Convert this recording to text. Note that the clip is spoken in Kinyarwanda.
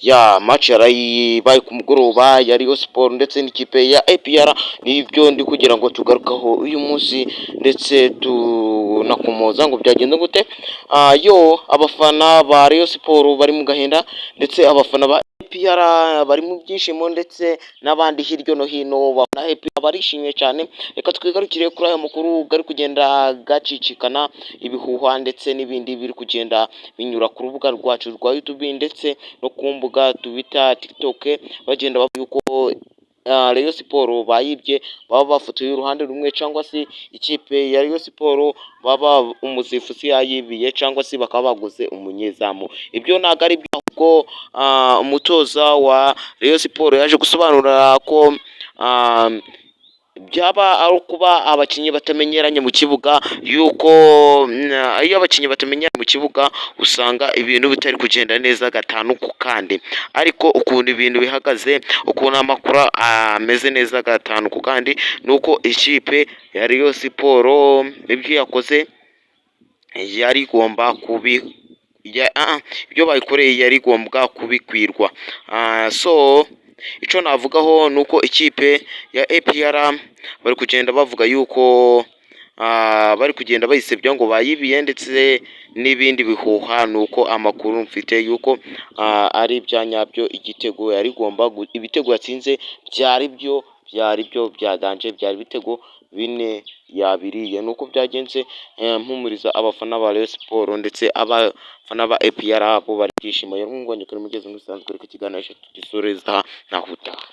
ya match yarayibaye ku mugoroba ya Rayon Sport ndetse n'ikipe ya APR, nibyo ndi kugira ngo tugarukaho uyu munsi ndetse tunakomoza ngo byagenda gute. Abafana ba Rayon Sport bari mu gahinda ndetse abafana ba APR bari mu byishimo ndetse n'abandi hirya no hino babona APR barishimye cyane. Reka twigarukire kuri aya makuru gari kugenda gacicikana, ibihuhwa ndetse n'ibindi biri kugenda binyura ku rubuga rwacu rwa YouTube ndetse no ku mbuga Twitter, TikTok, bagenda bavuga yuko Rayon Sport bayibye, baba bafotoye uruhande rumwe cyangwa se ikipe ya Rayon Sport baba umusifuzi yayibiye cyangwa se bakaba baguze umunyezamu. Ibyo ntabwo ari byo, ahubwo umutoza wa Rayon Sport yaje gusobanura ko byaba ari ukuba abakinnyi batamenyeranye mu kibuga, yuko iyo abakinnyi batamenyeranye mu kibuga usanga ibintu bitari kugenda neza gatanu ku kandi, ariko ukuntu ibintu bihagaze, ukuntu amakuru ameze neza gatanu ku kandi, ni uko ikipe ya Rayon Sport ibyo yakoze yari igomba ibyo bayikoreye yari igomba kubikwirwa. Icyo navugaho ni uko ikipe ya APR bari kugenda bavuga yuko bari kugenda bayisebya ngo bayibiye ndetse n'ibindi bihuha, ni uko amakuru mfite yuko ari ibya nyabyo. Igitego yari igomba ibitego yatsinze byari byo byaganje, byari ibitego 4 yabiriye. Nuko byagenze, mpumuriza abafana ba Rayon Sport ndetse abafana ba APR bo bari byishimo. Rero ngo kuri mugeze musanzwe, reka ikiganiro tugisoreza naho utaha.